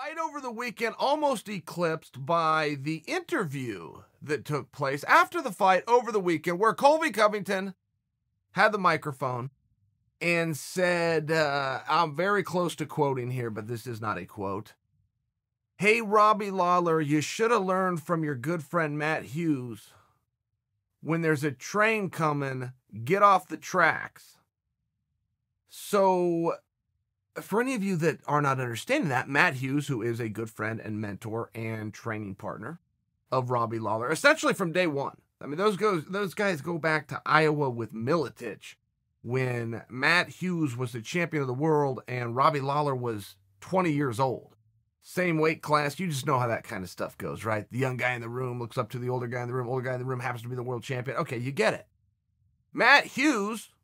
Fight over the weekend almost eclipsed by the interview that took place after the fight over the weekend, where Colby Covington had the microphone and said, I'm very close to quoting here, but this is not a quote. "Hey, Robbie Lawler, you should have learned from your good friend Matt Hughes. When there's a train coming, get off the tracks." So, for any of you that are not understanding that, Matt Hughes, who is a good friend and mentor and training partner of Robbie Lawler, essentially from day one. I mean, those guys go back to Iowa with Militich when Matt Hughes was the champion of the world and Robbie Lawler was 20 years old. Same weight class. You just know how that kind of stuff goes, right? The young guy in the room looks up to the older guy in the room. Older guy in the room happens to be the world champion. Okay, you get it. Matt Hughes,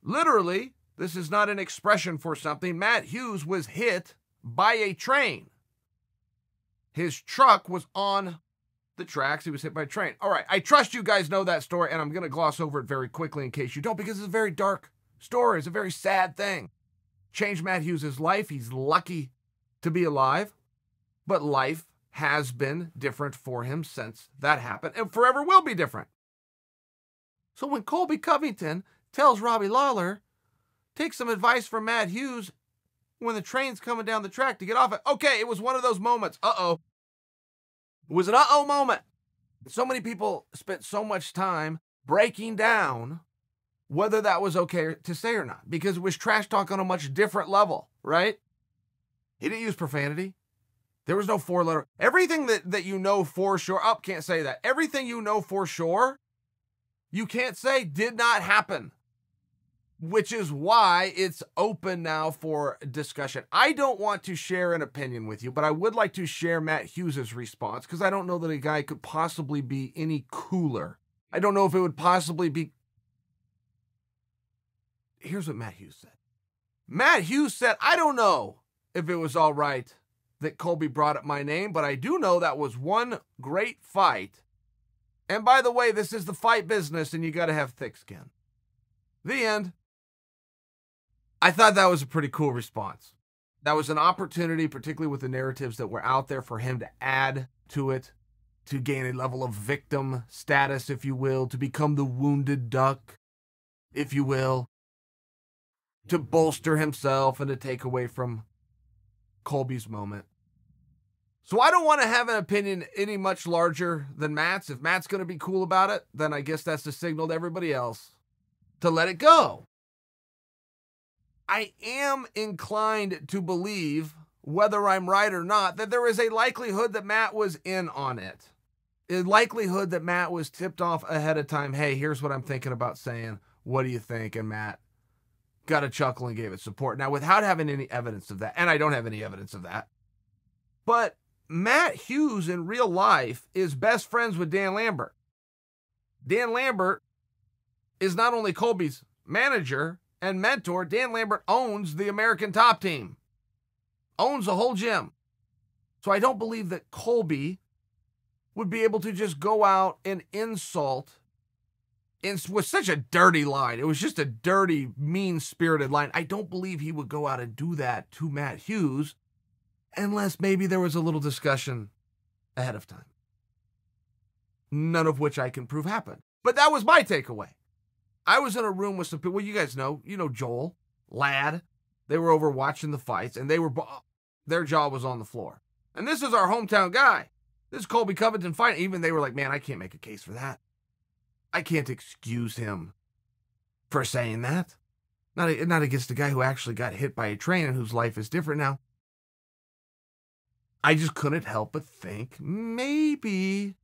literally, this is not an expression for something. Matt Hughes was hit by a train. His truck was on the tracks. He was hit by a train. All right, I trust you guys know that story, and I'm going to gloss over it very quickly in case you don't, because it's a very dark story. It's a very sad thing. Changed Matt Hughes' life. He's lucky to be alive, but life has been different for him since that happened, and forever will be different. So when Colby Covington tells Robbie Lawler, take some advice from Matt Hughes when the train's coming down the track to get off it. Okay, it was one of those moments. Uh-oh. It was an uh-oh moment. So many people spent so much time breaking down whether that was okay to say or not, because it was trash talk on a much different level, right? He didn't use profanity. There was no four-letter. Everything that you know for sure, can't say that. Everything you know for sure, you can't say did not happen. Which is why it's open now for discussion. I don't want to share an opinion with you, but I would like to share Matt Hughes' response, because I don't know that a guy could possibly be any cooler. I don't know if it would possibly be. Here's what Matt Hughes said. Matt Hughes said, I don't know if it was all right that Colby brought up my name, but I do know that was one great fight. And by the way, this is the fight business, and you got to have thick skin. The end. I thought that was a pretty cool response. That was an opportunity, particularly with the narratives that were out there, for him to add to it, to gain a level of victim status, if you will, to become the wounded duck, if you will, to bolster himself and to take away from Colby's moment. So I don't want to have an opinion any much larger than Matt's. If Matt's going to be cool about it, then I guess that's the signal to everybody else to let it go. I am inclined to believe, whether I'm right or not, that there is a likelihood that Matt was in on it. A likelihood that Matt was tipped off ahead of time. Hey, here's what I'm thinking about saying. What do you think? And Matt got a chuckle and gave it support. Now, without having any evidence of that, and I don't have any evidence of that, but Matt Hughes in real life is best friends with Dan Lambert. Dan Lambert is not only Colby's manager and mentor. Dan Lambert owns the American Top Team, owns the whole gym. So I don't believe that Colby would be able to just go out and insult with such a dirty line. It was just a dirty, mean-spirited line. I don't believe he would go out and do that to Matt Hughes unless maybe there was a little discussion ahead of time. None of which I can prove happened. But that was my takeaway. I was in a room with some people. Well, you guys know, Joel, Ladd. They were over watching the fights, and their jaw was on the floor. And this is our hometown guy. This is Colby Covington fighting. Even they were like, man, I can't make a case for that. I can't excuse him for saying that. Not against the guy who actually got hit by a train and whose life is different now. I just couldn't help but think maybe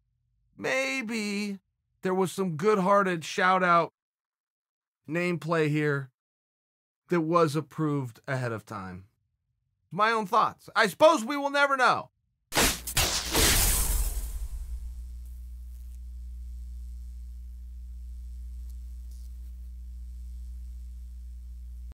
there was some good-hearted shout-out name play here that was approved ahead of time. My own thoughts. I suppose we will never know.